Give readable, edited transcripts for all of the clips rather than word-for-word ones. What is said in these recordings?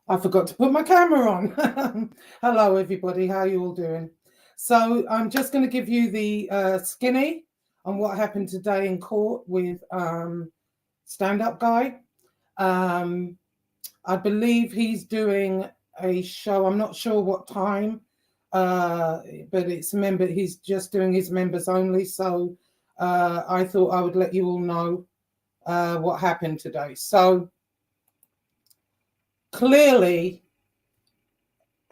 I forgot to put my camera on. Hello, everybody. How are you all doing? So I'm just going to give you the skinny on what happened today in court with stand-up guy. Um, I believe he's doing a show. I'm not sure what time, but it's member. He's just doing his members only. So I thought I would let you all know what happened today. So clearly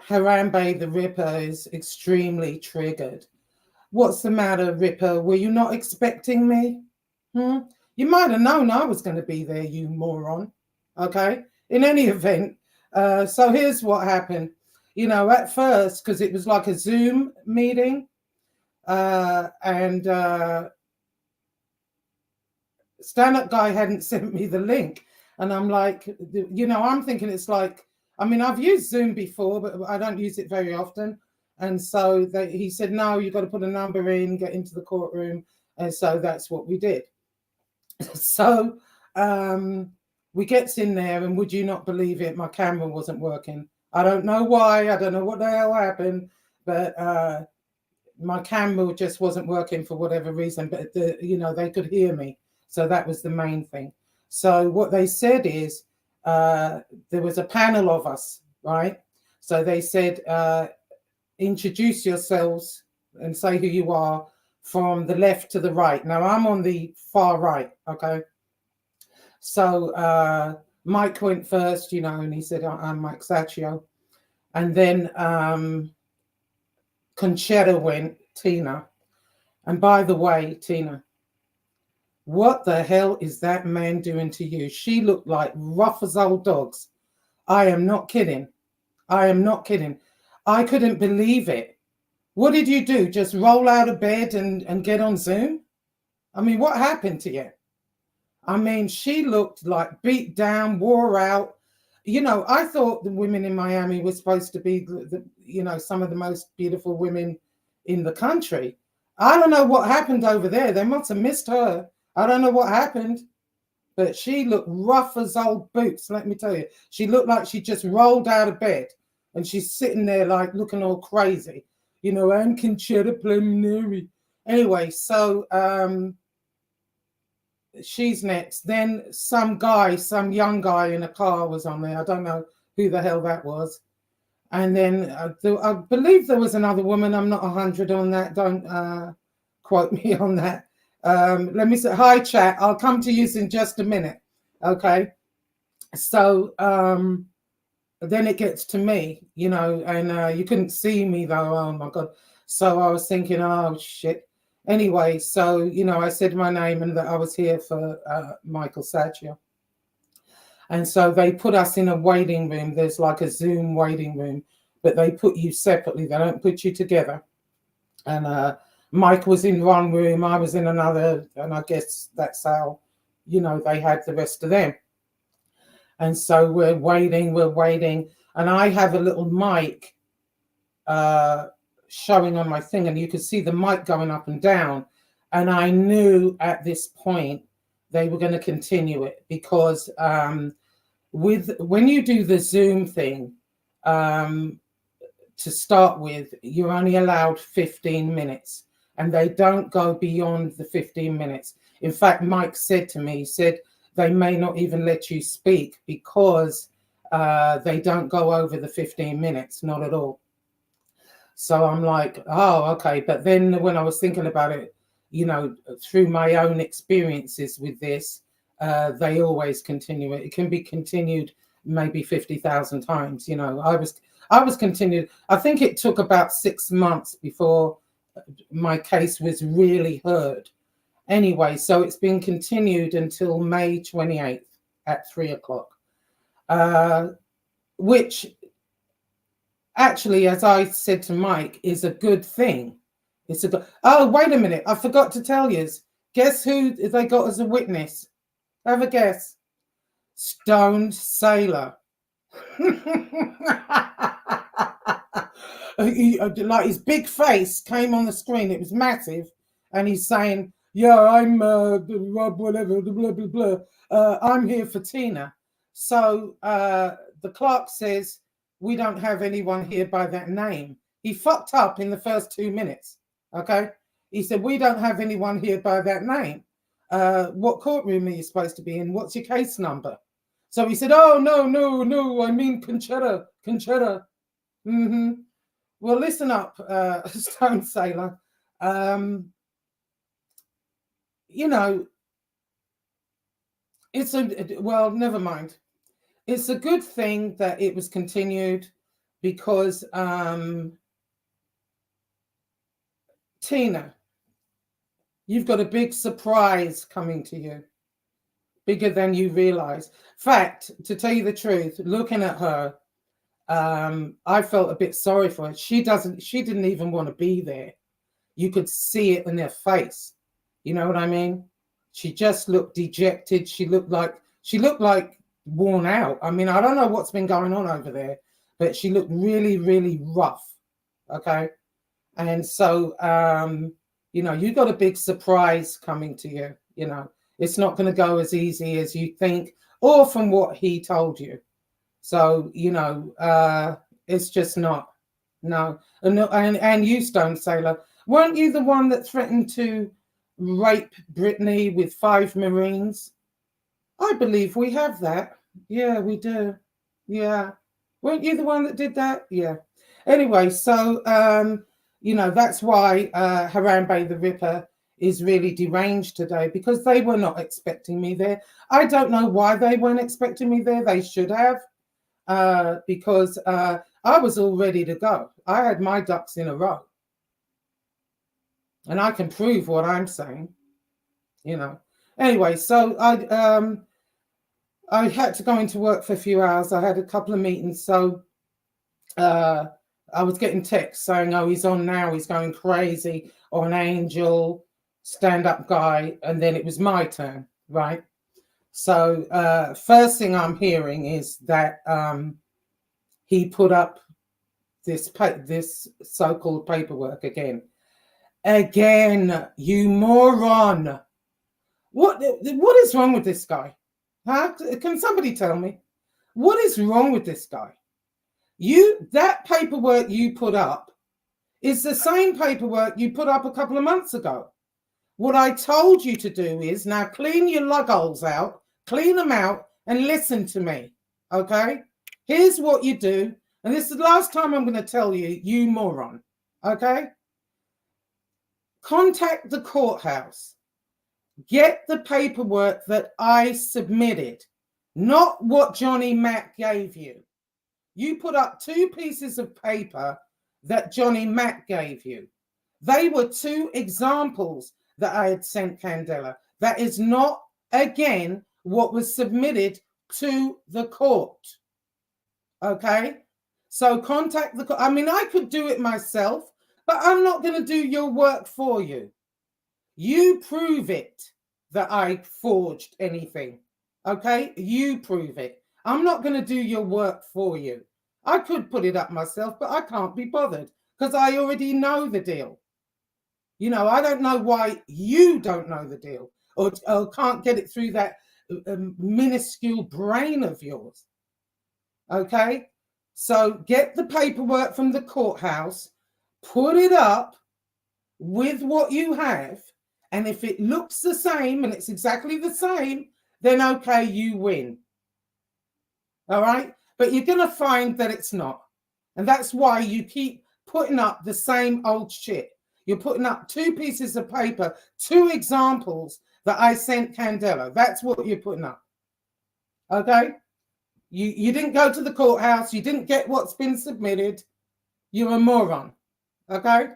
Harambe the Ripper is extremely triggered. What's the matter, Ripper? Were you not expecting me? You might have known I was going to be there, you moron. Okay? In any event, so here's what happened. You know, at first, because it was like a Zoom meeting, and stand-up guy hadn't sent me the link. And I'm like, I'm thinking it's like, I mean, I've used Zoom before, but I don't use it very often. And so he said, no, you've got to put a number in, get into the courtroom. And so that's what we did. So we gets in there, and would you not believe it, my camera wasn't working. I don't know why. I don't know what the hell happened, but my camera just wasn't working for whatever reason. But they could hear me, so that was the main thing. So what they said is there was a panel of us, right? So they said, introduce yourselves and say who you are from the left to the right. Now I'm on the far right, okay? So Mike went first, and he said, I'm Mike Saccio. And then Conchetta went, Tina. And by the way, Tina, what the hell is that man doing to you? She looked like rough as old dogs. I am not kidding. I am not kidding. I couldn't believe it. What did you do? Just roll out of bed and get on Zoom? I mean, what happened to you? I mean, she looked like beat down, wore out. I thought the women in Miami were supposed to be, some of the most beautiful women in the country. I don't know what happened over there. They must have missed her. I don't know what happened, but she looked rough as old boots, let me tell you. She looked like she just rolled out of bed, and she's sitting there like looking all crazy. And Conchetta preliminary. Anyway, so she's next. Then some young guy in a car was on there. I don't know who the hell that was. And then I believe there was another woman. I'm not 100 on that. Don't quote me on that. Let me say hi, chat. I'll come to you in just a minute. Okay. So then it gets to me, and you couldn't see me though. Oh my God. So I was thinking, oh shit. Anyway, so, I said my name and that I was here for Michael Saccio. And so they put us in a waiting room. There's like a Zoom waiting room, but they put you separately. They don't put you together. And Mike was in one room, I was in another, and I guess that's how, they had the rest of them. And so we're waiting, and I have a little mic showing on my thing, and you could see the mic going up and down. And I knew at this point they were going to continue it because when you do the Zoom thing, to start with, you're only allowed 15 minutes, and they don't go beyond the 15 minutes. In fact, Mike said to me, he said, they may not even let you speak because they don't go over the 15 minutes, not at all. So I'm like, oh, okay. But then when I was thinking about it, through my own experiences with this, they always continue it. It can be continued maybe 50,000 times. I was continued. I think it took about 6 months before my case was really heard. Anyway, so it's been continued until May 28th at 3:00, which actually, as I said to Mike, is a good thing. Oh, wait a minute. I forgot to tell you. Guess who they got as a witness? Have a guess. Stoned Sailor. Like his big face came on the screen. It was massive. And he's saying, yeah, I'm Rob, whatever, blah, blah, blah. I'm here for Tina. So the clerk says, we don't have anyone here by that name. He fucked up in the first 2 minutes. Okay. He said, we don't have anyone here by that name. What courtroom are you supposed to be in? What's your case number? So he said, oh, no, I mean Conchetta. Mm-hmm. Well, listen up, Stone Sailor. You know, well, never mind. It's a good thing that it was continued because Tina, you've got a big surprise coming to you, bigger than you realize. Fact, to tell you the truth, looking at her, I felt a bit sorry for her. She didn't even want to be there. You could see it in her face. You know what I mean? She just looked dejected. She looked like worn out. I mean, I don't know what's been going on over there, but she looked really, really rough. Okay. And so, you know, you got a big surprise coming to you. You know, it's not going to go as easy as you think or from what he told you. So, you know, it's just not. No. And you, Stone Sailor, weren't you the one that threatened to rape Brittany with 5 Marines? I believe we have that. Yeah, we do. Yeah. Weren't you the one that did that? Yeah. Anyway, so, you know, that's why Harambe the Ripper is really deranged today, because they were not expecting me there. I don't know why they weren't expecting me there. They should have, because I was all ready to go. I had my ducks in a row. And I can prove what I'm saying, you know. Anyway, so I had to go into work for a few hours. I had a couple of meetings. So I was getting texts saying, oh, he's on now. He's going crazy on Angel, stand-up guy. And then it was my turn, right? So first thing I'm hearing is that he put up this so-called paperwork again. Again, you moron. What is wrong with this guy? Huh? Can somebody tell me? What is wrong with this guy? That paperwork you put up is the same paperwork you put up a couple of months ago. What I told you to do is now clean your lug holes out, clean them out, and listen to me. Okay? Here's what you do. And this is the last time I'm going to tell you, you moron. Okay? Contact the courthouse. Get the paperwork that I submitted, not what Johnny Mack gave you. You put up 2 pieces of paper that Johnny Mack gave you. They were 2 examples that I had sent Candela. That is not, again, what was submitted to the court. Okay? So contact the court. I mean, I could do it myself, but I'm not going to do your work for you. You prove it that I forged anything. Okay? You prove it. I'm not going to do your work for you. I could put it up myself, but I can't be bothered because I already know the deal. You know, I don't know why you don't know the deal or can't get it through that minuscule brain of yours. Okay? So get the paperwork from the courthouse, put it up with what you have, and if it looks the same and it's exactly the same, then okay, you win. All right? But you're going to find that it's not. And that's why you keep putting up the same old shit. You're putting up 2 pieces of paper, 2 examples that I sent Candela. That's what you're putting up. Okay? You didn't go to the courthouse. You didn't get what's been submitted. You're a moron. Okay?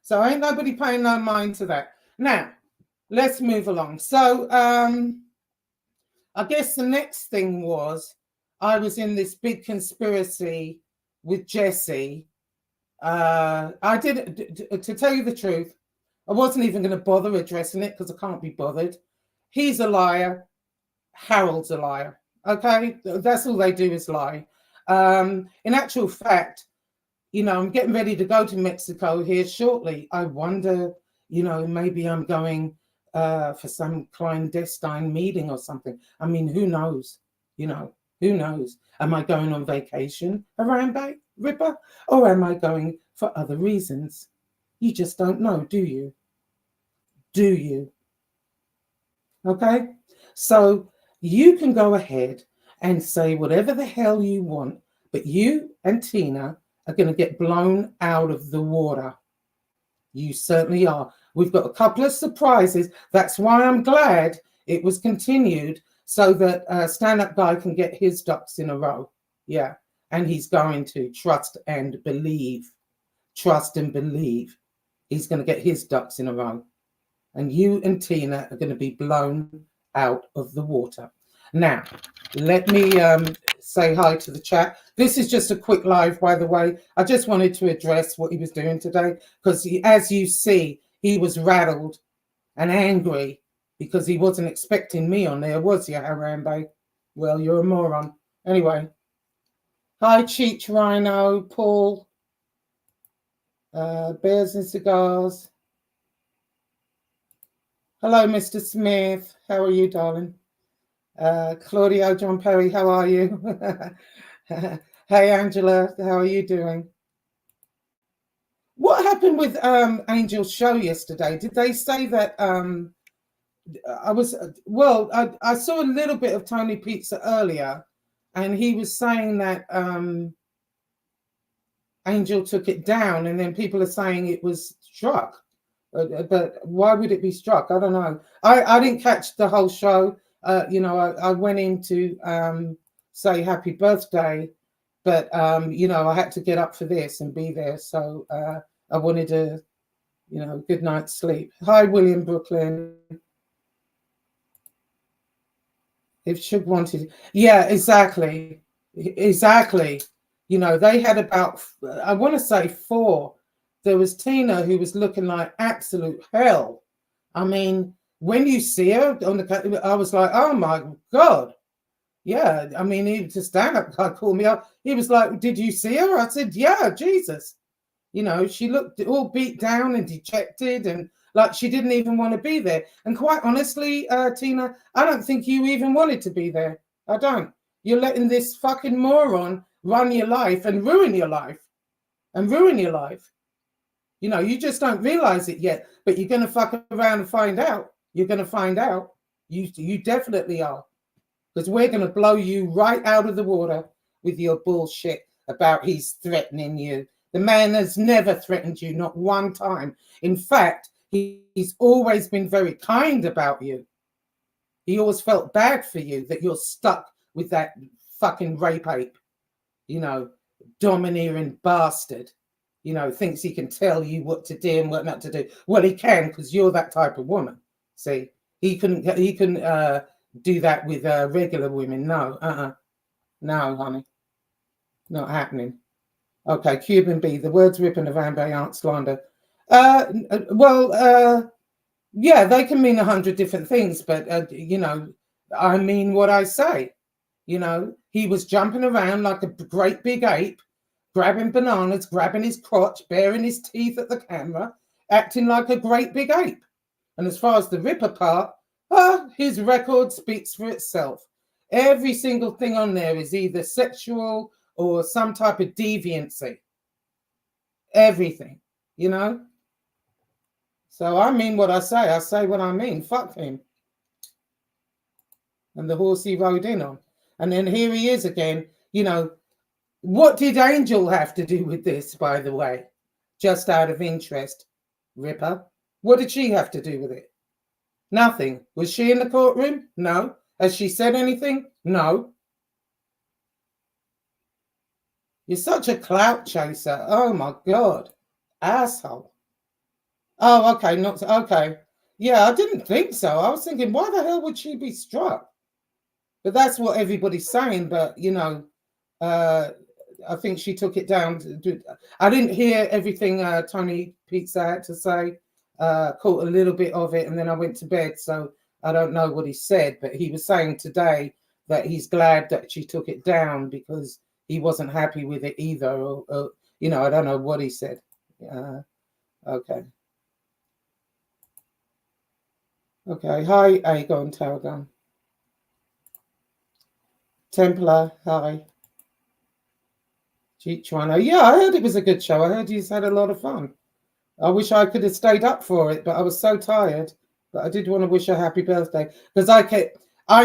So ain't nobody paying no mind to that. Now, let's move along. So I guess the next thing was I was in this big conspiracy with Jesse. I did, to tell you the truth, I wasn't even going to bother addressing it because I can't be bothered. He's a liar. Harold's a liar. Okay? That's all they do is lie. In actual fact, you know, I'm getting ready to go to Mexico here shortly. I wonder, you know, maybe I'm going for some clandestine meeting or something. I mean, who knows, you know. Who knows? Am I going on vacation, Harambe, Ripper? Or am I going for other reasons? You just don't know, do you? Do you? Okay? So you can go ahead and say whatever the hell you want, but you and Tina are going to get blown out of the water. You certainly are. We've got a couple of surprises. That's why I'm glad it was continued so that stand-up guy can get his ducks in a row. Yeah. And he's going to trust and believe. Trust and believe. He's going to get his ducks in a row. And you and Tina are going to be blown out of the water. Now, let me say hi to the chat. This is just a quick live, by the way. I just wanted to address what he was doing today because, as you see, he was rattled and angry because he wasn't expecting me on there, was you, Harambe? Well, you're a moron. Anyway, hi, Cheech Rhino, Paul, Bears and Cigars. Hello, Mr. Smith. How are you, darling? Claudio, John Perry, how are you? Hey, Angela, how are you doing? What happened with Angel's show yesterday? Did they say that I saw a little bit of Tony Pizza earlier, and he was saying that Angel took it down, and then people are saying it was struck. But why would it be struck? I don't know. I didn't catch the whole show. I went in to say happy birthday, but I had to get up for this and be there. So I wanted a good night's sleep. Hi, William Brooklyn. If Suge wanted, yeah, exactly. They had about, I want to say 4. There was Tina, who was looking like absolute hell. I mean, when you see her on the, I was like, oh my God. Yeah, I mean, even to stand up guy called me up. He was like, did you see her? I said, yeah, Jesus. She looked all beat down and dejected and like she didn't even want to be there. And quite honestly, Tina, I don't think you even wanted to be there. I don't. You're letting this fucking moron run your life and ruin your life. You just don't realize it yet, but you're going to fuck around and find out. You're going to find out. You definitely are. Because we're going to blow you right out of the water with your bullshit about he's threatening you. The man has never threatened you, not one time. In fact, he's always been very kind about you. He always felt bad for you that you're stuck with that fucking rape ape, domineering bastard. Thinks he can tell you what to do and what not to do. Well, he can because you're that type of woman. See, he couldn't do that with regular women. No, no, honey, not happening. Okay, Cuban B. The words rip and Harambe aren't slander. Yeah, they can mean 100 different things, but I mean what I say. He was jumping around like a great big ape, grabbing bananas, grabbing his crotch, baring his teeth at the camera, acting like a great big ape. And as far as the Ripper part, his record speaks for itself. Every single thing on there is either sexual or some type of deviancy. Everything, So I mean what I say. I say what I mean. Fuck him. And the horse he rode in on. And then here he is again. What did Angel have to do with this, by the way? Just out of interest. Ripper. What did she have to do with it? Nothing. Was she in the courtroom? No. Has she said anything? No. You're such a clout chaser. Oh my God. Asshole. Oh, okay. Not okay. Yeah, I didn't think so. I was thinking, why the hell would she be struck? But that's what everybody's saying. But I think she took it down. I didn't hear everything Tony Pizza had to say. Caught a little bit of it, and then I went to bed. So I don't know what he said, but he was saying today that he's glad that she took it down because he wasn't happy with it either. Or I don't know what he said. Okay. Okay. Hi, Aegon Tarragon. Templar, hi. Chichuano. Yeah, I heard it was a good show. I heard you had a lot of fun. I wish I could have stayed up for it, but I was so tired. But I did want to wish her happy birthday because I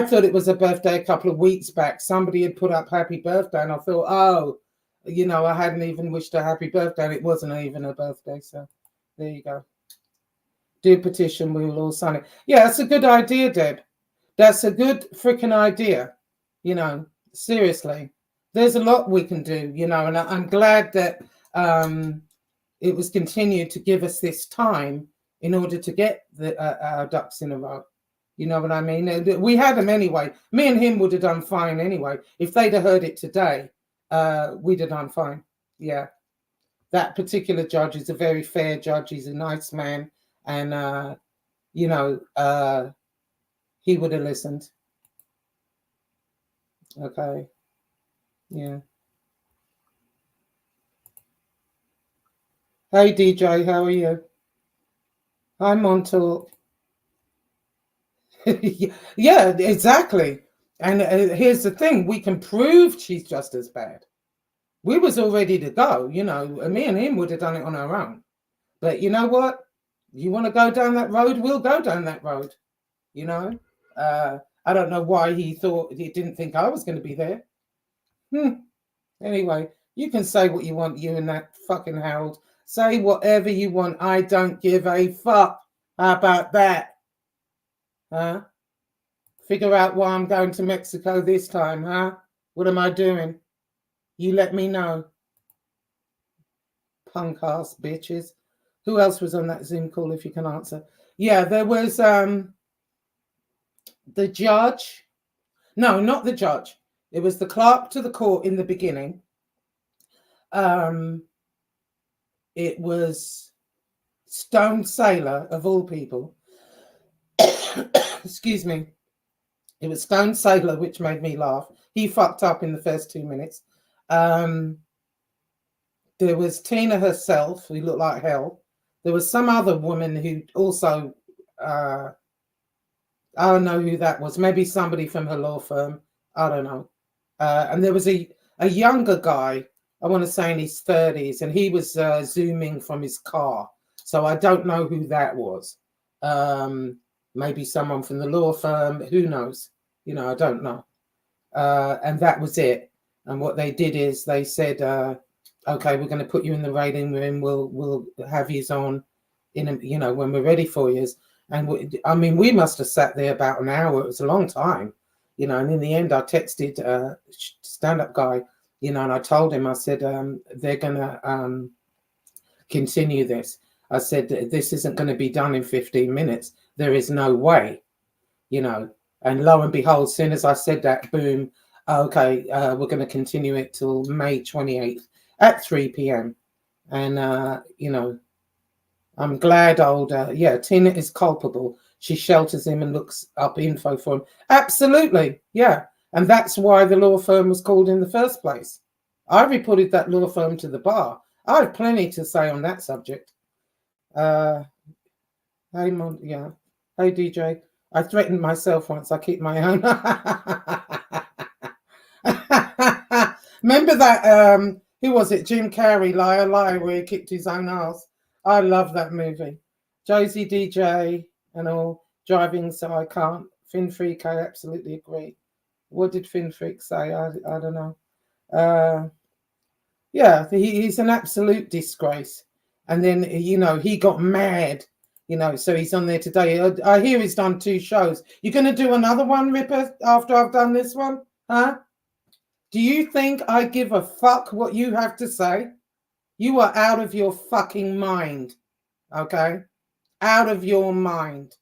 thought it was a birthday a couple of weeks back. Somebody had put up happy birthday, and I thought, oh, I hadn't even wished her happy birthday, and it wasn't even her birthday. So there you go. Do petition, we will all sign it. Yeah, that's a good idea, Deb. That's a good freaking idea. Seriously, there's a lot we can do. And I'm glad that it was continued to give us this time in order to get our ducks in a row. You know what I mean? We had them anyway. Me and him would have done fine anyway. If they'd have heard it today, we'd have done fine. Yeah. That particular judge is a very fair judge. He's a nice man. And, he would have listened. Okay. Yeah. Hey, DJ, how are you? I'm on talk. Yeah, exactly. And here's the thing. We can prove she's just as bad. We was all ready to go, me and him would have done it on our own. But you know what? You want to go down that road? We'll go down that road. I don't know why he didn't think I was going to be there. Anyway, you can say what you want, you and that fucking Harold. Say whatever you want. I don't give a fuck. How about that? Huh? Figure out why I'm going to Mexico this time, huh? What am I doing? You let me know. Punk ass bitches. Who else was on that Zoom call, if you can answer? Yeah, there was the judge. No, not the judge. It was the clerk to the court in the beginning. It was Stone Sailor, of all people. Excuse me. It was Stone Sailor, which made me laugh. He fucked up in the first 2 minutes. There was Tina herself, who looked like hell. There was some other woman who also, I don't know who that was. Maybe somebody from her law firm. I don't know. And there was a younger guy, I want to say in his 30s, and he was zooming from his car. So I don't know who that was. Maybe someone from the law firm. Who knows? I don't know. And that was it. And what they did is they said, okay, we're going to put you in the rating room. We'll have you on when we're ready for you. And we must have sat there about an hour. It was a long time, and in the end I texted stand-up guy, and I told him, I said, they're going to continue this. I said, this isn't going to be done in 15 minutes. There is no way, and lo and behold, as soon as I said that, boom, okay, we're going to continue it till May 28th at 3 p.m. And, I'm glad Tina is culpable. She shelters him and looks up info for him. Absolutely, yeah. And that's why the law firm was called in the first place. I reported that law firm to the bar. I have plenty to say on that subject. Hey, yeah. Hey, DJ. I threatened myself once. I keep my own. Remember that, who was it? Jim Carrey, Liar, Liar, where he kicked his own ass. I love that movie. Josie DJ and all, driving so I can't. Fin Freak, I absolutely agree. What did Fin Freak say? I don't know. Yeah, he's an absolute disgrace. And then, he got mad, so he's on there today. I hear he's done 2 shows. You're going to do another one, Ripper, after I've done this one? Huh? Do you think I give a fuck what you have to say? You are out of your fucking mind, okay? Out of your mind.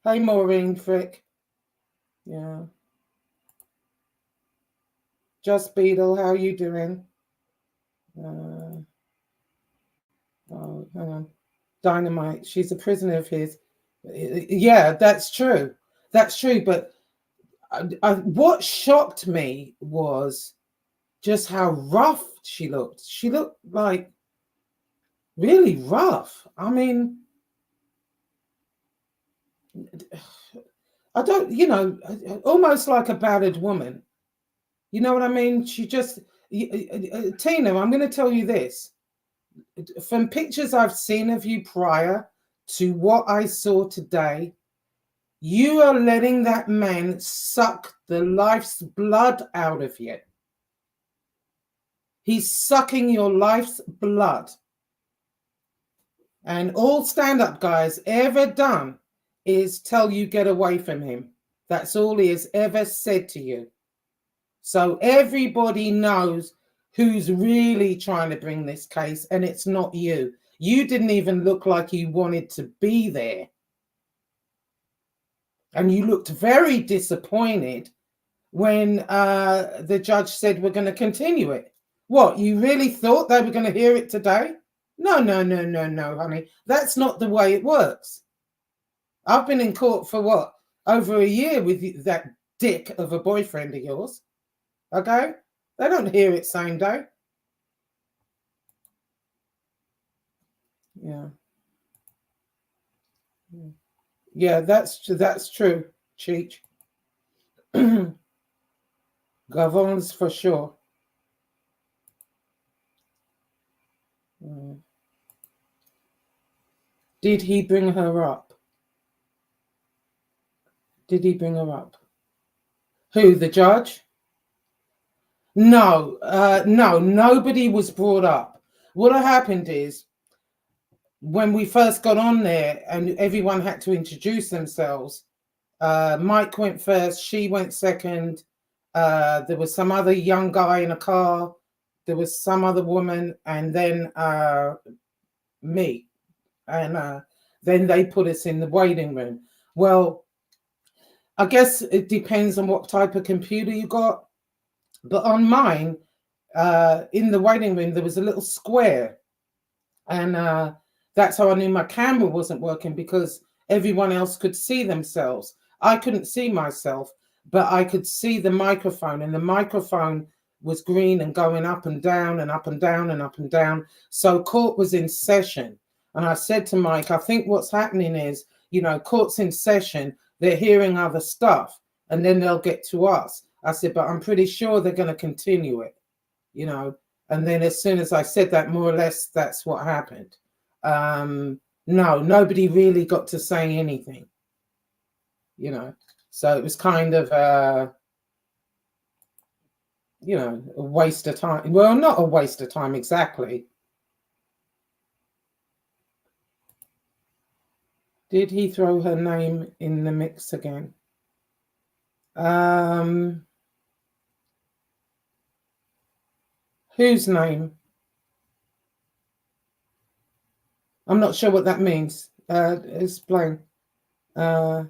Hey, Maureen Frick. Yeah. Just Beetle, how are you doing? Oh, hang on. Dynamite, she's a prisoner of his. Yeah, that's true. That's true. But what shocked me was just how rough she looked. She looked like really rough. I mean, I don't, almost like a battered woman. You know what I mean? She just, Tina, I'm going to tell you this. From pictures I've seen of you prior to what I saw today, you are letting that man suck the life's blood out of you. He's sucking your life's blood. And all stand-up guys ever done is tell you get away from him. That's all he has ever said to you. So everybody knows who's really trying to bring this case, and it's not you. You didn't even look like you wanted to be there. And you looked very disappointed when the judge said we're going to continue it. What, you really thought they were going to hear it today? No, honey. That's not the way it works. I've been in court for what? Over a year with that dick of a boyfriend of yours. Okay? They don't hear it same day. Yeah. Yeah, that's true, Cheech. Gavon's for sure. Did he bring her up? Did he bring her up? Who, the judge? No, nobody was brought up. What happened is, when we first got on there and everyone had to introduce themselves, Mike went first, she went second. There was some other young guy in a car. There was some other woman, and then me. And then they put us in the waiting room. Well, I guess it depends on what type of computer you got. But on mine, in the waiting room, there was a little square. And that's how I knew my camera wasn't working, because everyone else could see themselves. I couldn't see myself, but I could see the microphone, and the microphone was green and going up and down and up and down and up and down. So court was in session. And I said to Mike, I think what's happening is, court's in session, they're hearing other stuff, and then they'll get to us. I said, but I'm pretty sure they're going to continue it, And then as soon as I said that, more or less, that's what happened. No, nobody really got to say anything, So it was kind of, a waste of time. Well, not a waste of time exactly. Did he throw her name in the mix again? Whose name? I'm not sure what that means. Explain. Yeah.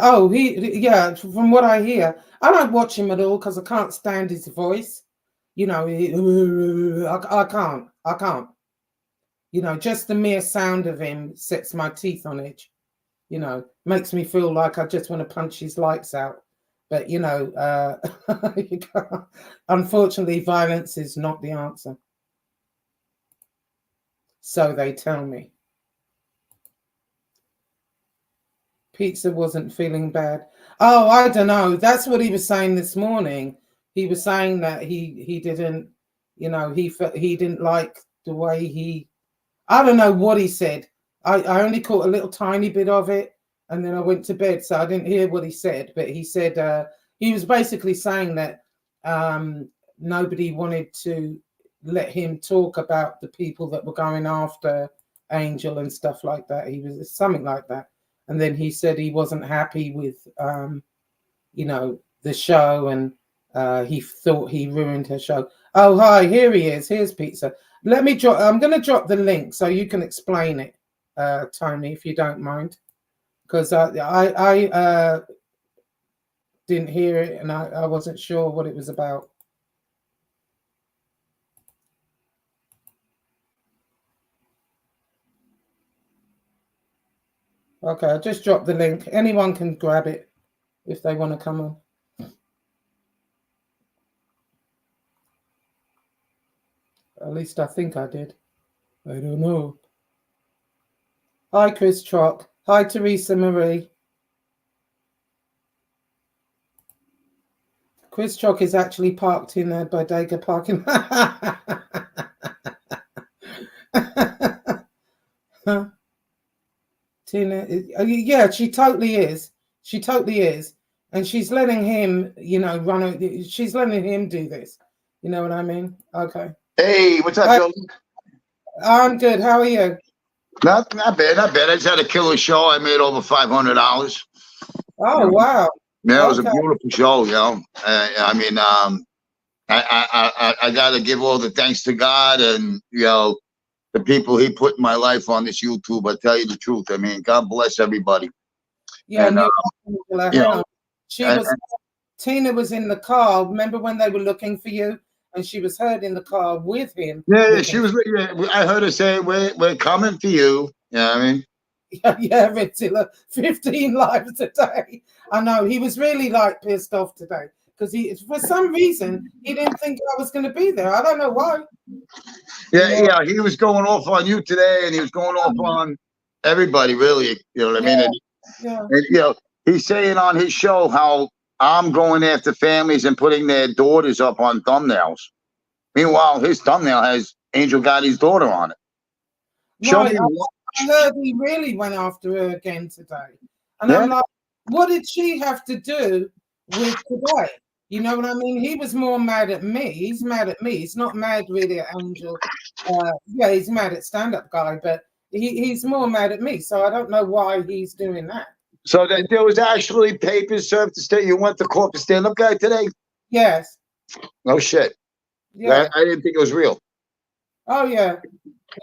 Oh, yeah. From what I hear, I don't watch him at all because I can't stand his voice. I can't. Just the mere sound of him sets my teeth on edge. Makes me feel like I just want to punch his lights out. But unfortunately, violence is not the answer. So they tell me. Pizza wasn't feeling bad. Oh, I don't know. That's what he was saying this morning. He was saying that he didn't, he didn't like the way he. I don't know what he said. I only caught a little tiny bit of it, and then I went to bed, so I didn't hear what he said. But he said he was basically saying that nobody wanted to let him talk about the people that were going after Angel and stuff like that. He was something like that. And then he said he wasn't happy with, the show, and he thought he ruined her show. Oh, hi, here he is. Here's Pizza. I'm going to drop the link so you can explain it, Tony, if you don't mind. Because I didn't hear it, and I wasn't sure what it was about. Okay, I just dropped the link. Anyone can grab it if they want to come on. At least I think I did. I don't know. Hi, Chris Trock. Hi, Teresa Marie. Chris Chalk is actually parked in a bodega parking. Tina, yeah, she totally is. She totally is, and she's letting him, run. She's letting him do this. You know what I mean? Okay. Hey, what's up, Joe? I'm good. How are you? Not bad, not bad. I just had a killer show. I made over $500. Oh, wow. Yeah, it was a beautiful show. I mean, I got to give all the thanks to God and the people He put in my life on this YouTube. I tell you the truth. I mean, God bless everybody. Yeah, and Tina was in the car. Remember when they were looking for you, and she was heard in the car with him. Yeah, she was. Yeah, I heard her say, "We're coming for you." Yeah, I mean. Yeah, Ritzilla, 15 lives a day. I know he was really like pissed off today because for some reason he didn't think I was going to be there. I don't know why. Yeah, he was going off on you today, and he was going off on everybody. Really, you know what I mean? And he's saying on his show how I'm going after families and putting their daughters up on thumbnails. Meanwhile, his thumbnail has Angel Gotti's daughter on it. Show me. I heard he really went after her again today. And I'm like, what did she have to do with today? You know what I mean? He was more mad at me. He's mad at me. He's not mad really at Angel. Yeah, he's mad at stand-up guy, but he's more mad at me. So I don't know why he's doing that. So there was actually papers served to stay. You went to court for stand-up guy today? Yes. No shit. Yeah. I didn't think it was real. Oh, yeah.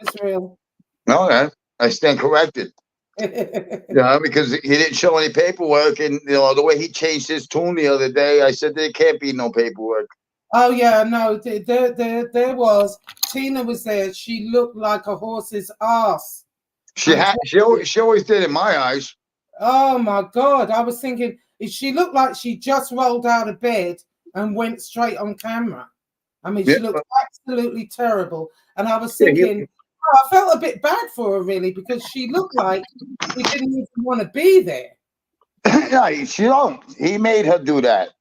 It's real. No, I stand corrected. Because he didn't show any paperwork, and the way he changed his tune the other day, I said there can't be no paperwork. Oh yeah, no, there was. Tina was there. She looked like a horse's ass. She always did in my eyes. Oh my God, I was thinking she looked like she just rolled out of bed and went straight on camera. I mean, she looked absolutely terrible, and I was thinking. I felt a bit bad for her, really, because she looked like she didn't even want to be there. Yeah, she don't. He made her do that.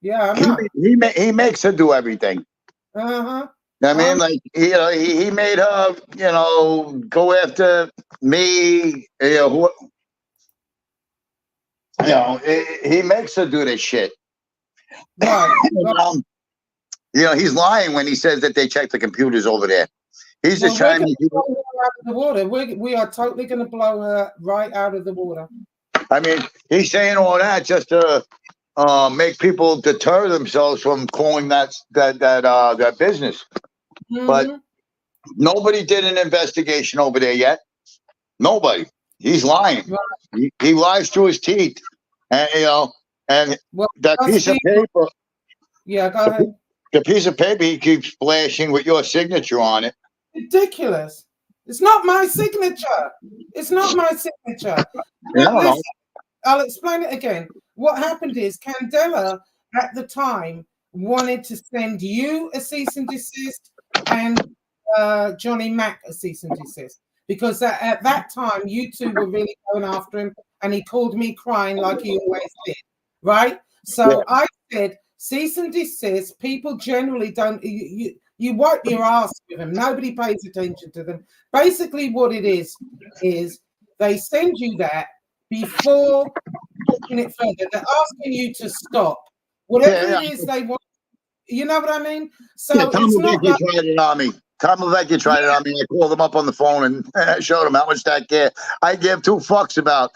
Yeah, I know. He makes her do everything. I mean, like he made her, go after me. He makes her do this shit. Right. He's lying when he says that they check the computers over there. He's just trying to blow her out of the water. We are totally going to blow her right out of the water. I mean, he's saying all that just to make people deter themselves from calling that business. Mm-hmm. But nobody did an investigation over there yet. Nobody. He's lying. Right. He lies through his teeth, and that piece of paper. Yeah, go ahead. The piece of paper he keeps flashing with your signature on it. Ridiculous. It's not my signature. It's not my signature. Listen, I'll explain it again. What happened is Candela at the time wanted to send you a cease and desist and Johnny Mac a cease and desist because at that time you two were really going after him and he called me crying like he always did, right? So I said cease and desist. People generally don't. You wipe your ass with them. Nobody pays attention to them. Basically, what it is they send you that before taking it further. They're asking you to stop. Whatever it is they want. You know what I mean? So Tom Levicki tried it on me. Tom Levicki tried it on me. I called him up on the phone and showed him how much that care. I give 2 fucks about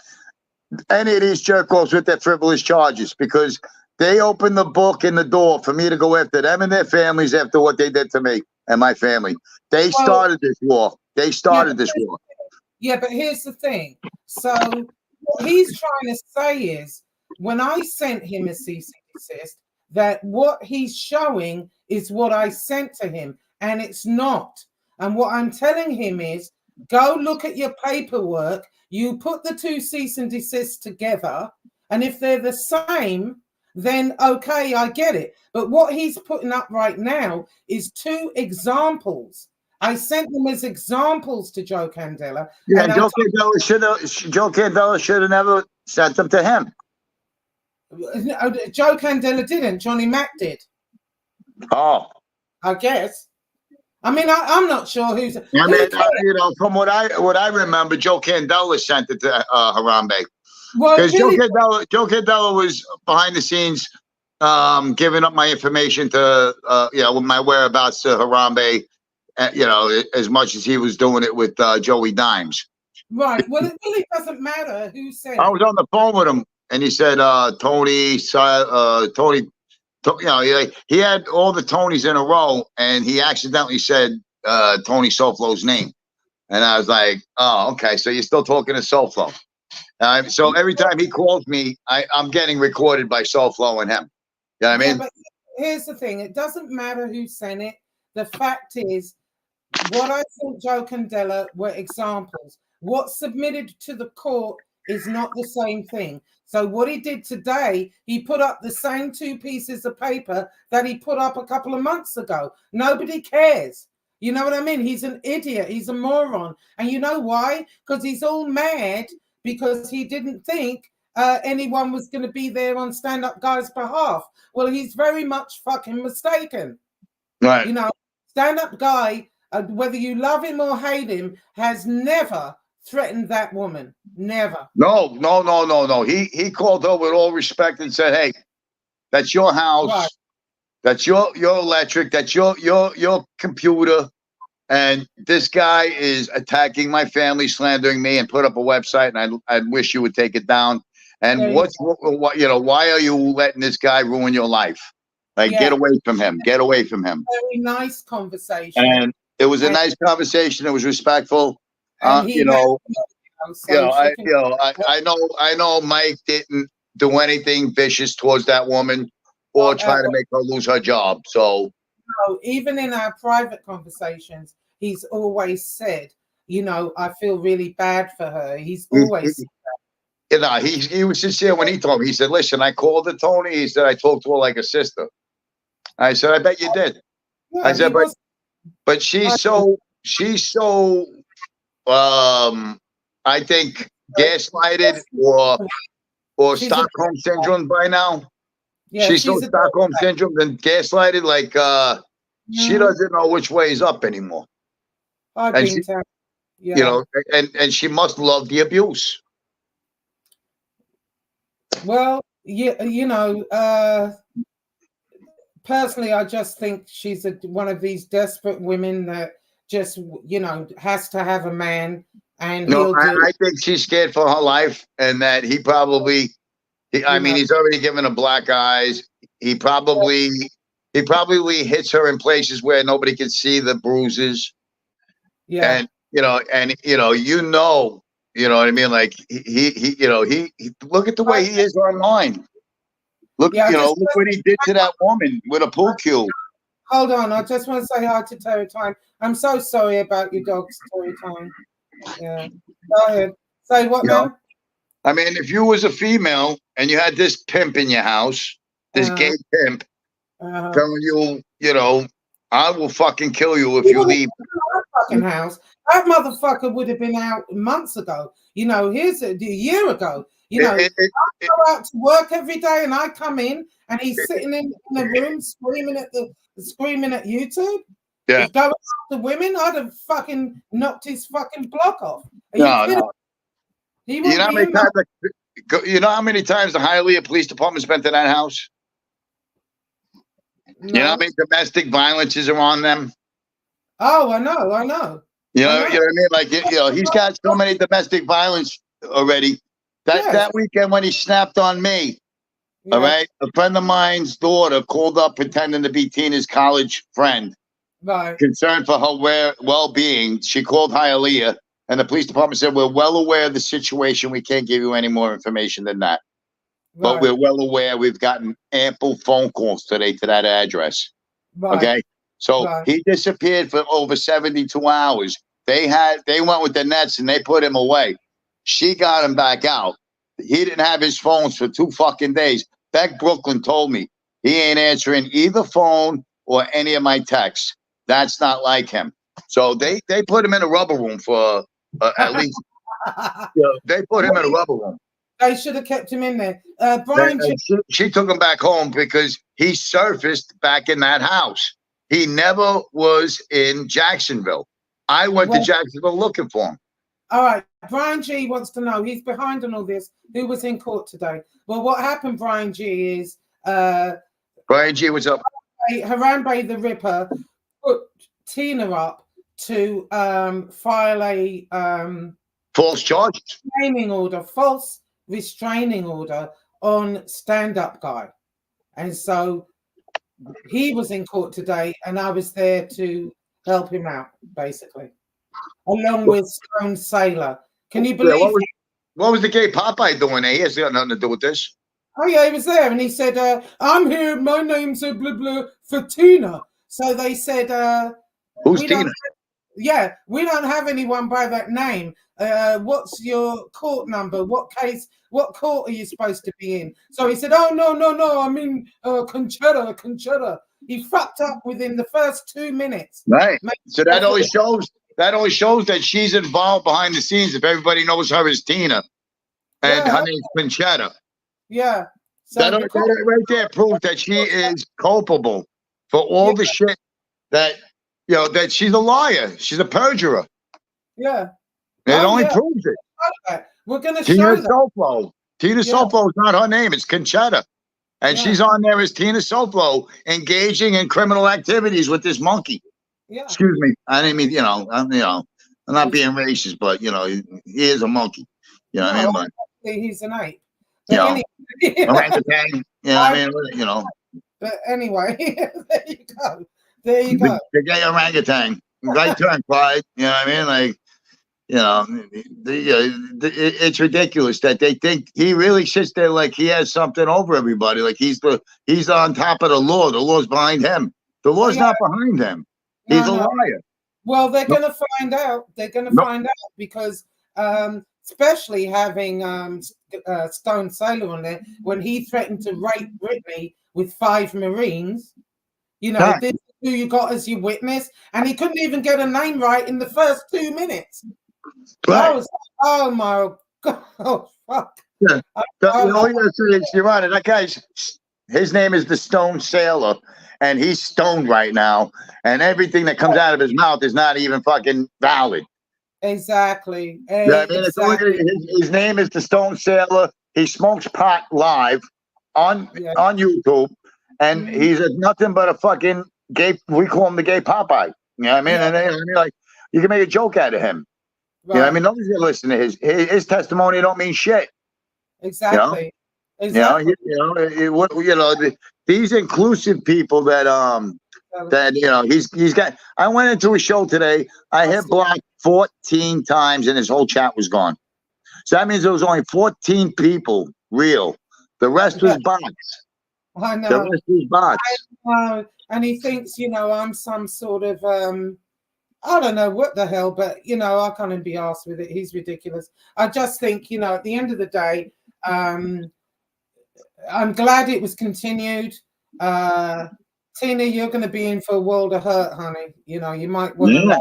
any of these jerk-offs with their frivolous charges because they opened the book and the door for me to go after them and their families after what they did to me and my family. They started this war. They started this war. Yeah, but here's the thing. So what he's trying to say is when I sent him a cease and desist, that what he's showing is what I sent to him, and it's not. And what I'm telling him is go look at your paperwork. You put the 2 cease and desists together, and if they're the same, then okay, I get it. But what he's putting up right now is 2 examples. I sent them as examples to Joe Candela. Yeah, and Joe Candela should have never sent them to him. Joe Candela didn't. Johnny Mac did. Oh, I guess. I mean, I'm not sure who's. I mean, from what I remember, Joe Candela sent it to Harambe. Well, Because Joe Candela was behind the scenes, giving up my information to, my whereabouts to Harambe, as much as he was doing it with Joey Dimes. Right. Well, it really doesn't matter who said I was on the phone with him, and he said, Tony, he had all the Tonys in a row, and he accidentally said Tony Soflo's name. And I was like, oh, okay, so you're still talking to Soflo. So every time he calls me, I'm getting recorded by Soflo and him. You know what I mean? But here's the thing. It doesn't matter who sent it. The fact is, what I think Joe Candela were examples. What's submitted to the court is not the same thing. So what he did today, he put up the same 2 pieces of paper that he put up a couple of months ago. Nobody cares. You know what I mean? He's an idiot. He's a moron. And you know why? Because he's all mad because he didn't think anyone was going to be there on Stand Up Guy's behalf. Well, he's very much fucking mistaken. Right. You know, Stand Up Guy, whether you love him or hate him, has never threatened that woman. Never. No. He called her with all respect and said, hey, that's your house. Right. That's your electric. That's your computer. And this guy is attacking my family, slandering me, and put up a website. And I wish you would take it down. And why are you letting this guy ruin your life? Like, get away from him. Get away from him. Very nice conversation. And it was a nice conversation. It was respectful. I know Mike didn't do anything vicious towards that woman or try to make her lose her job. So. No, even in our private conversations, he's always said, I feel really bad for her. He's always said that. He was sincere when he told me. He said, listen, I called her Tony. He said, I talked to her like a sister. I said, I bet you did. Yeah, I said, but she's so I think gaslighted or Stockholm syndrome by now. Yeah, she's so Stockholm syndrome and gaslighted, like she doesn't know which way is up anymore. And she, and she must love the abuse. Well, personally, I just think she's one of these desperate women that just, has to have a man. And I think she's scared for her life, and that he probably. I mean, he's already given her black eyes. He probably hits her in places where nobody can see the bruises. Yeah. And you know what I mean? Like he look at the way he is online. Look, look what he did to that woman with a pool cue. Hold on, I just want to say hi to Terry Time. I'm so sorry about your dog's Terry Time. Yeah. Go ahead. Say what now? I mean, if you was a female and you had this pimp in your house, this gay pimp, telling you, I will fucking kill you if you leave. Fucking house. That motherfucker would have been out months ago. Here's a year ago. I go out to work every day and I come in and he's sitting in the room screaming at YouTube. Yeah. He's going after women. I'd have fucking knocked his fucking block off. No. You know how many times the Hialeah Police Department's been to that house? No. You know how many domestic violences are on them? Oh, I know. You know what I mean? Like, he's got so many domestic violence already. That weekend when he snapped on me, all right, a friend of mine's daughter called up pretending to be Tina's college friend. Right. Concerned for her well-being. She called Hialeah. And the police department said, we're well aware of the situation. We can't give you any more information than that. Right. But we're well aware. We've gotten ample phone calls today to that address. Right. Okay. So he disappeared for over 72 hours. They went with the nets and they put him away. She got him back out. He didn't have his phones for 2 fucking days. Beck Brooklyn told me he ain't answering either phone or any of my texts. That's not like him. So they put him in a rubber room for at least. They put him in a rubber room. They should have kept him in there. Brian, she took him back home because he surfaced back in that house. He never was in Jacksonville. I went to Jacksonville looking for him. All right. Brian G wants to know, he's behind on all this, who was in court today. Well, what happened, Brian G, is Brian G, what's up? Harambe the Ripper put Tina up to file a false charges. False restraining order on stand-up guy. And so he was in court today, and I was there to help him out, basically, along with Stone Sailor. Can you believe what was the gay Popeye doing there? He has got nothing to do with this. Oh, yeah, he was there, and he said, I'm here, my name's blah, blah, for Tina. So they said, who's Tina? We don't have anyone by that name. What's your court number? What case, what court are you supposed to be in? So he said, oh, no, I'm in Conchetta. He fucked up within the first 2 minutes. Right. So that only shows that she's involved behind the scenes if everybody knows her as Tina. And her name's Conchetta. Yeah. So that right there proves that she is culpable for all the shit that, that she's a liar. She's a perjurer. Yeah. It only proves it. We're going to show that. Tina Soflo is not her name. It's Conchetta. And she's on there as Tina Soflo engaging in criminal activities with this monkey. Yeah. Excuse me. I didn't mean, I'm not being racist, but, he is a monkey. You know what I mean? But, he's an ape. Orangutan. But anyway, there you go. The gay orangutan. Right turn, Clyde. You know what I mean? Like, it's ridiculous that they think he really sits there like he has something over everybody. Like he's on top of the law. The law's behind him. The law's not behind him. He's a liar. Well, they're going to find out. They're going to find out because, especially having Stone Sailor on there, when he threatened to rape Britney with 5 Marines, this is who you got as your witness, and he couldn't even get a name right in the first 2 minutes. Right. I was like, oh my God, oh fuck. Yeah. All you gotta say is, you're right. That guy's, his name is the Stone Sailor, and he's stoned right now, and everything that comes out of his mouth is not even fucking valid. Exactly. Yeah, I mean, his name is the Stone Sailor. He smokes pot live on YouTube, and he's nothing but a fucking gay. We call him the gay Popeye. You know what I mean? And I mean, like, you can make a joke out of him. Right. You know what I mean? Nobody's gonna listen to his testimony. Don't mean shit. Exactly. Exactly. These inclusive people that he's got. I went into a show today. I hit block 14 times, and his whole chat was gone. So that means there was only 14 people real. The rest was bots. I know. The rest was bots. I know. And he thinks, I'm some sort of I don't know what the hell, but I can't be arsed with it. He's ridiculous. I just think, at the end of the day, I'm glad it was continued. Tina, you're going to be in for a world of hurt, honey. You might want to.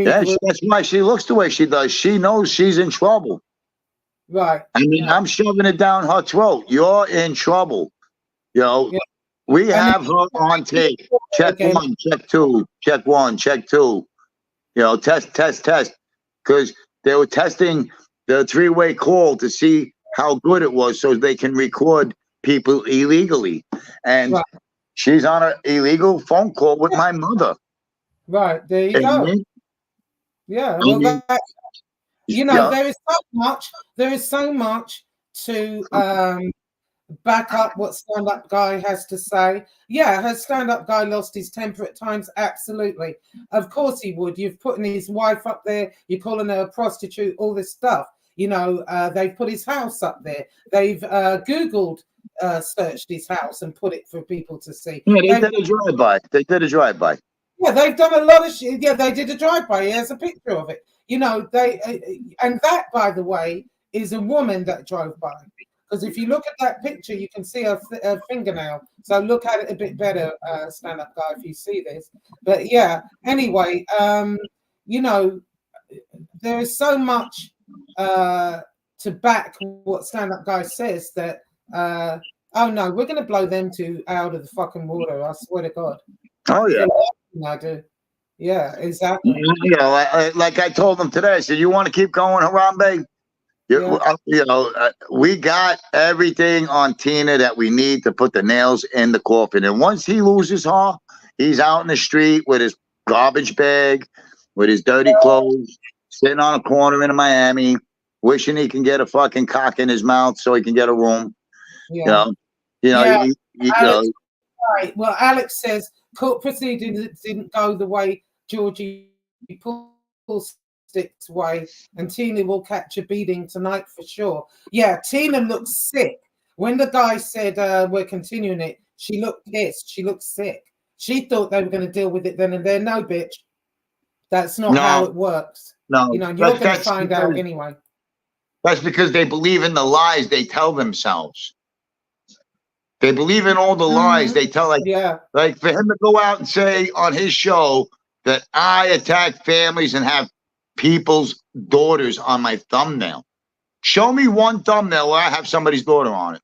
That's why she looks the way she does. She knows she's in trouble. Right. I mean, I'm shoving it down her throat. You're in trouble. We have her on tape. Check 1, check 2, check 1, check 2. Test. Because they were testing the 3-way call to see how good it was so they can record people illegally. And she's on an illegal phone call with my mother. Right. There you go. Yeah. Well, there is so much to back up what stand-up guy has to say. Yeah, has stand-up guy lost his temper at times? Absolutely. Of course he would. You've putting his wife up there, you're calling her a prostitute, all this stuff. They've put his house up there. They've Googled, searched his house and put it for people to see. Yeah, they did a drive-by. Yeah, they've done a lot of shit. Yeah, they did a drive-by. Here's a picture of it. And that, by the way, is a woman that drove by. Because if you look at that picture, you can see her fingernail. So look at it a bit better, stand-up guy, if you see this. But yeah, anyway, you know, there is so much to back what stand-up guy says that, oh no, we're going to blow them two out of the fucking water. I swear to God. Oh, yeah. I do. Yeah, exactly. You know, like I told them today, I said, you want to keep going, Harambe? You know, we got everything on Tina that we need to put the nails in the coffin. And once he loses her, he's out in the street with his garbage bag, with his dirty clothes, sitting on a corner in Miami, wishing he can get a fucking cock in his mouth so he can get a room. Yeah. You know, Alex, right. Well, Alex says court proceedings didn't go the way Georgie Pullstick's way, and Tina will catch a beating tonight for sure. Yeah, Tina looks sick. When the guy said we're continuing it, she looked pissed. She looked sick. She thought they were going to deal with it then and there. No, bitch. That's not how it works. No, you know, you're going to find out anyway. That's because they believe in the lies they tell themselves. They believe in all the lies they tell. Like for him to go out and say on his show that I attack families and have people's daughters on my thumbnail. Show me one thumbnail where I have somebody's daughter on it.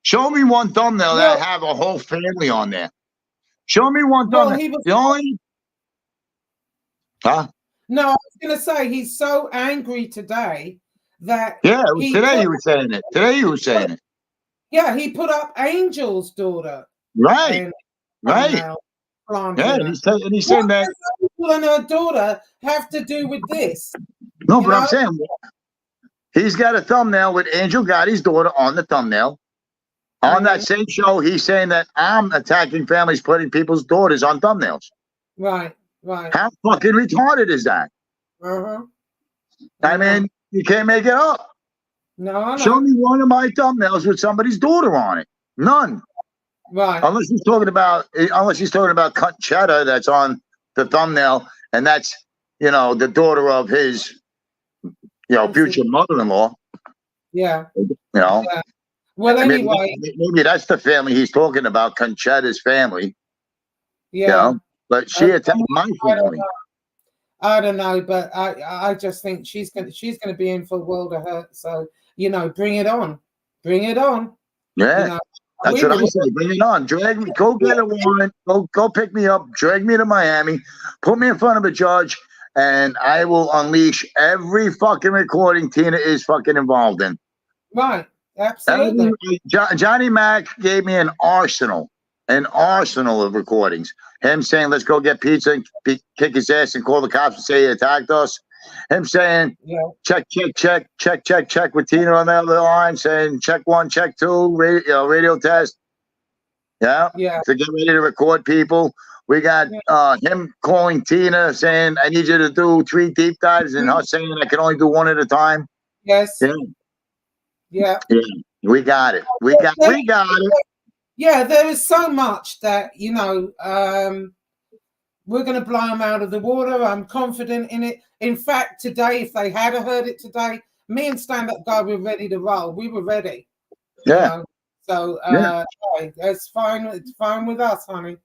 Show me one thumbnail that I have a whole family on there. Show me one thumbnail. No, I was going to say he's so angry today that today he was saying it. Today he was saying it. Yeah, he put up Angel's daughter. Right. Yeah, and he's saying that Angel and her daughter have to do with this. No, but I'm saying he's got a thumbnail with Angel Gotti's daughter on the thumbnail. On that same show, he's saying that I'm attacking families, putting people's daughters on thumbnails. Right. How fucking retarded is that? I mean, you can't make it up. No. Show me one of my thumbnails with somebody's daughter on it. None. Right. Unless he's talking about cunt cheddar that's on the thumbnail, and that's the daughter of his future mother-in-law. Yeah. Yeah. Well, anyway, maybe that's the family he's talking about, cunt cheddar's family. Yeah. But she attacked my family. I don't know, but I just think she's gonna be in for a world of hurt. So bring it on. Yeah, that's what I say. Bring it on. Drag me. Go get a warrant. Go pick me up. Drag me to Miami. Put me in front of a judge, and I will unleash every fucking recording Tina is fucking involved in. Right. Absolutely. Johnny Mac gave me an arsenal of recordings. Him saying, let's go get pizza and kick his ass and call the cops and say he attacked us. Him saying, check with Tina on the other line, saying check 1, check 2, radio test. Yeah. To get ready to record people. We got him calling Tina saying, I need you to do 3 deep dives, and her saying I can only do 1 at a time. Yes. Yeah. We got it. We got it. Yeah, there is so much that, we're going to blow them out of the water. I'm confident in it. In fact, today, if they had heard it today, me and stand-up guy were ready to roll. We were ready. Yeah. So, that's fine. It's fine with us, honey.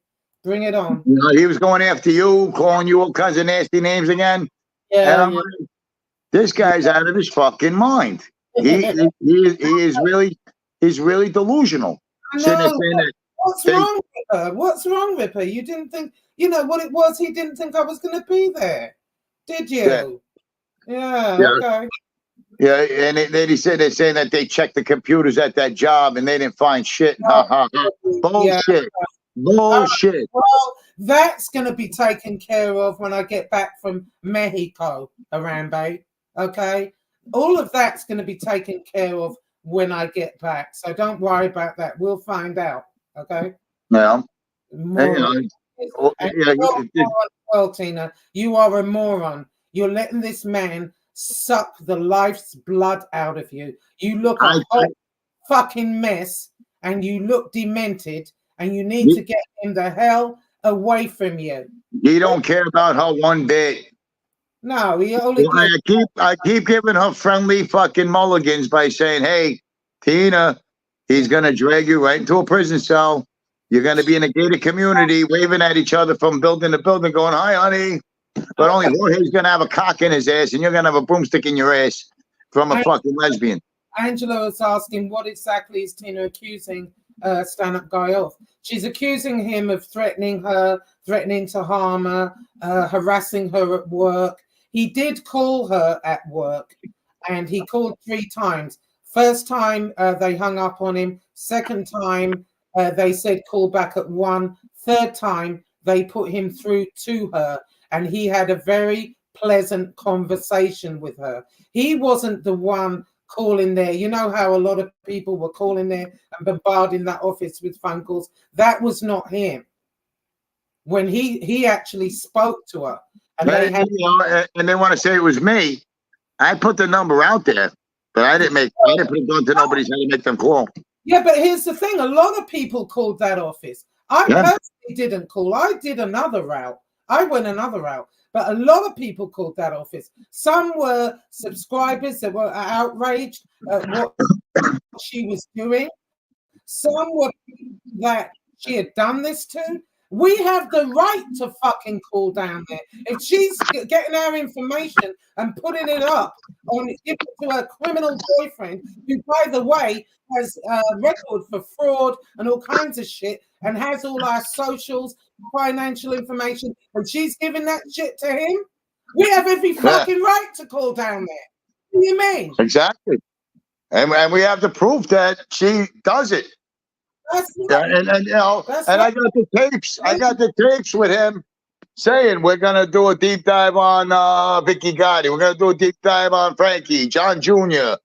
Bring it on. He was going after you, calling you all kinds of nasty names again. Yeah. And this guy's out of his fucking mind. He is really delusional. What's wrong with her? What's wrong with her? You didn't think, what it was? He didn't think I was going to be there, did you? Yeah. Okay. Yeah, and then he said they're saying that they checked the computers at that job and they didn't find shit. Bullshit. Bullshit. Well, that's going to be taken care of when I get back from Mexico, Harambe. Okay? All of that's going to be taken care of when I get back. So don't worry about that. We'll find out. Okay? Yeah. Well, Tina, you are a moron. You're letting this man suck the life's blood out of you. You look a hot fucking mess, and you look demented, and you need to get him the hell away from you. He don't care about her one bit. No, he only. I keep giving her friendly fucking mulligans by saying, "Hey, Tina, he's going to drag you right into a prison cell. You're going to be in a gated community, waving at each other from building to building, going, "Hi, honey." But only Jorge's going to have a cock in his ass, and you're going to have a broomstick in your ass from a fucking lesbian. Angela was asking, what exactly is Tina accusing stand-up guy of? She's accusing him of threatening her, threatening to harm her, harassing her at work. He did call her at work, and he called 3 times. First time, they hung up on him. Second time, they said call back at 1. Third time, they put him through to her, and he had a very pleasant conversation with her. He wasn't the one calling there. You know how a lot of people were calling there and bombarding that office with phone calls? That was not him. When he actually spoke to her, and and they want to say it was me. I put the number out there, but I didn't put it on to nobody's head to make them call. Yeah, but here's the thing: a lot of people called that office. I personally didn't call. I did another route. I went another route. But a lot of people called that office. Some were subscribers that were outraged at what she was doing. Some were people that she had done this to. We have the right to fucking call down there. If she's getting our information and putting it up on it to her criminal boyfriend, who, by the way, has a record for fraud and all kinds of shit, and has all our socials, financial information, and she's giving that shit to him, we have every fucking right to call down there. What do you mean? Exactly. And we have the proof that she does it. And you know, and I got the tapes. I got the tapes with him saying we're gonna do a deep dive on Vicky Gotti. We're gonna do a deep dive on Frankie, John Jr.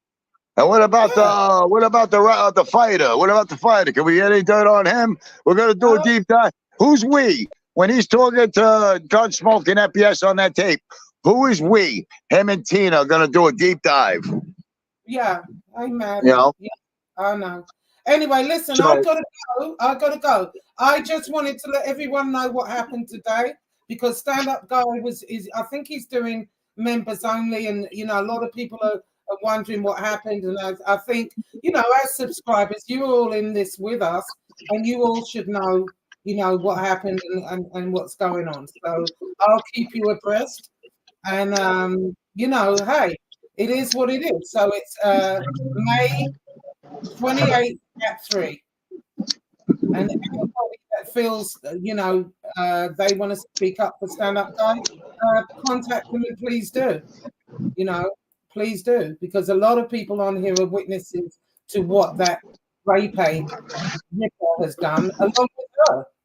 And what about the fighter? What about the fighter? Can we get any dirt on him? We're gonna do a deep dive. Who's we? When he's talking to Gunsmoke and FPS on that tape, who is we? Him and Tina are gonna do a deep dive. Yeah, I'm mad. You know? Yeah, I know. Anyway, listen, I gotta go. I just wanted to let everyone know what happened today, because stand-up guy I think he's doing members only, and you know, a lot of people are wondering what happened, and I think, you know, as subscribers, you're all in this with us, and you all should know, you know, what happened and what's going on. So I'll keep you abreast, and you know, hey, it is what it is. So it's May 28th at 3, and anybody that feels, you know, they want to speak up for stand-up guy, contact them, and please do. You know, please do, because a lot of people on here are witnesses to what that rape has done,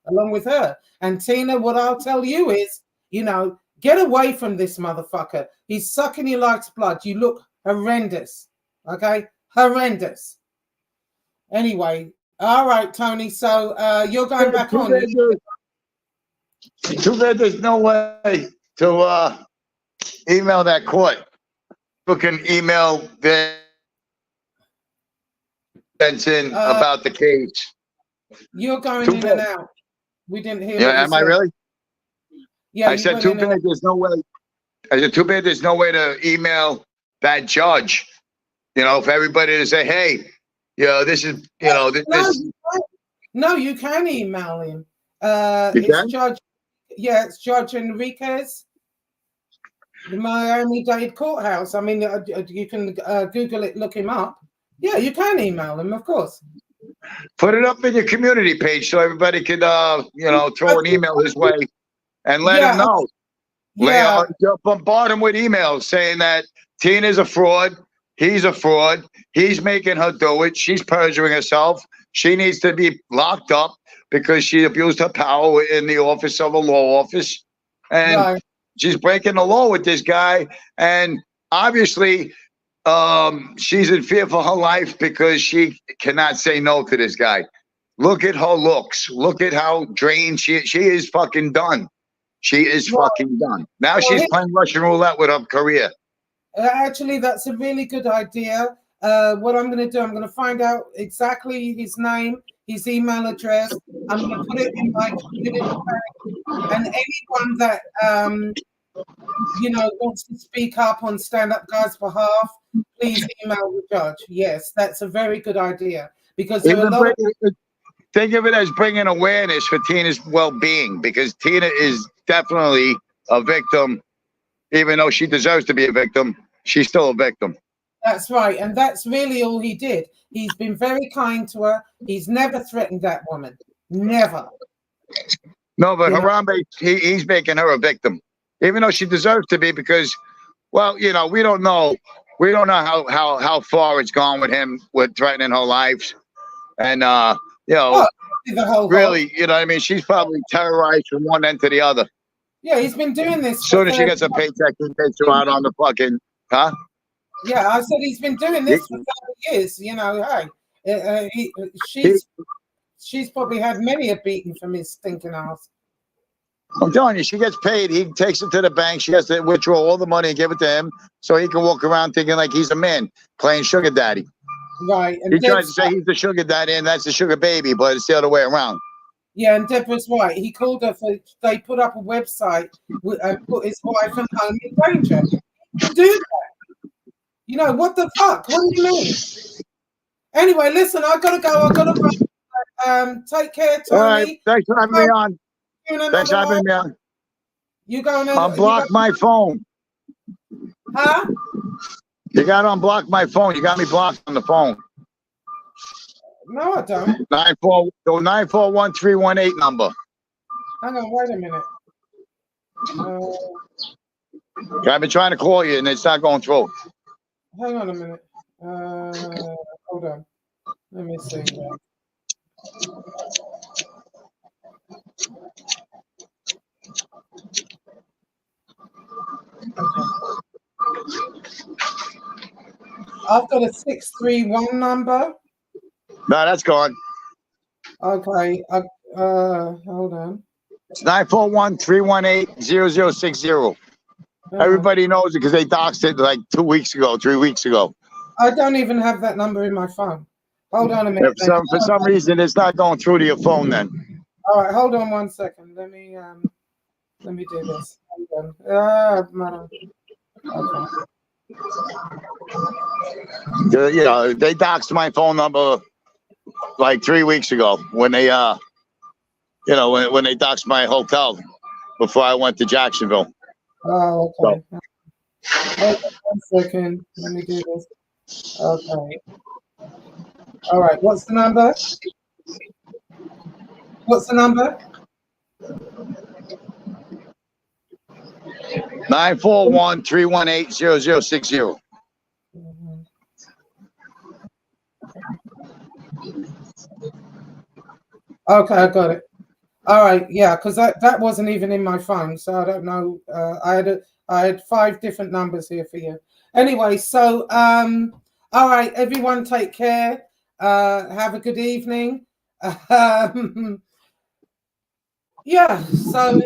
along with her. And Tina, what I'll tell you is, you know, get away from this motherfucker. He's sucking your life's blood. You look horrendous. Okay, horrendous. Anyway, all right, Tony. So you're going back on. Too bad there's no way to email that court. You can email Benson about the case. You're going in and out. We didn't hear. Yeah, am I really? Yeah. I said too bad there's no way. I said too bad there's no way to email that judge. You know, for everybody to say, hey, you know, this is, you know, No, you can email him. It's Judge. Yeah, it's Judge Enriquez, the Miami-Dade courthouse. I mean, you can Google it, look him up. Yeah, you can email him, of course. Put it up in your community page so everybody could, you know, throw an email his way and let him know. Yeah. Bombard him with emails saying that Tina's a fraud. He's a fraud. He's making her do it. She's perjuring herself. She needs to be locked up because she abused her power in the office of a law office. And she's breaking the law with this guy. And obviously, she's in fear for her life because she cannot say no to this guy. Look at her looks. Look at how drained she is fucking done. She is fucking done. Now she's playing Russian roulette with her career. Actually, that's a really good idea. What I'm going to do, I'm going to find out exactly his name, his email address. I'm going to put it in my community page. And anyone that, you know, wants to speak up on Stand Up Guy's behalf, please email the judge. Yes, that's a very good idea because there are a lot of. Think of it as bringing awareness for Tina's well-being, because Tina is definitely a victim. Even though she deserves to be a victim, she's still a victim. That's right. And that's really all he did. He's been very kind to her. He's never threatened that woman. Never. No, but Harambe, he's making her a victim, even though she deserves to be, because, well, you know, we don't know. We don't know how far it's gone with him with threatening her life. And, you know, really, you know what I mean? She's probably terrorized from one end to the other. Yeah, he's been doing this. As soon as she gets a paycheck, he takes her out on the fucking, huh? Yeah, I said he's been doing this for 30 years. You know, hey, she's probably had many a beating from his stinking ass. I'm telling you, she gets paid. He takes it to the bank. She has to withdraw all the money and give it to him so he can walk around thinking like he's a man, playing sugar daddy. Right. And he tries to say he's the sugar daddy and that's the sugar baby, but it's the other way around. Yeah, and Deborah's right. He called her for. They put up a website and put his wife and home in danger. You do that. You know what the fuck? What do you mean? Anyway, listen. I gotta go. I gotta run. Take care, Tony. All right. Thanks for having me on. Thanks for having me on. You going to unblock my phone? Huh? You got to unblock my phone. You got me blocked on the phone. No, I don't. 941-318 number. Hang on, wait a minute. I've been trying to call you and it's not going through. Hang on a minute. Hold on. Let me see. I've got a 631 number. No, that's gone. Okay. Hold on. It's 941-318-0060. Everybody knows it because they doxed it like 2 weeks ago, 3 weeks ago. I don't even have that number in my phone. Hold on a minute. For some reason, it's not going through to your phone then. All right, hold on 1 second. Let me do this. Hold on. Okay. You know, they doxed my phone number like 3 weeks ago when they, you know, when they doxed my hotel before I went to Jacksonville. Oh, okay. So. Hold on 1 second. Let me do this. Okay. All right. What's the number? What's the number? 941-318-0060. Okay, I got it. All right, yeah, because that wasn't even in my phone, so I don't know. I had 5 different numbers here for you. Anyway, so all right, everyone, take care. Have a good evening. Yeah. So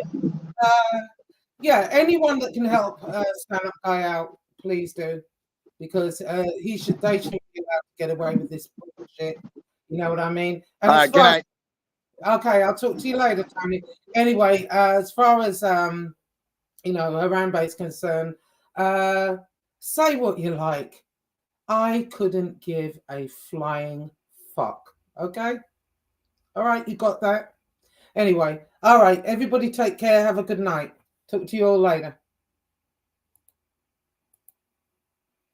yeah, anyone that can help Stand Up Guy out, please do, because they shouldn't be allowed to get away with this bullshit. You know what I mean? And all right, good night. Okay, I'll talk to you later, Tony. Anyway, as far as you know, Harambe is concerned, say what you like. I couldn't give a flying fuck. Okay? All right, you got that? Anyway, all right, everybody take care. Have a good night. Talk to you all later.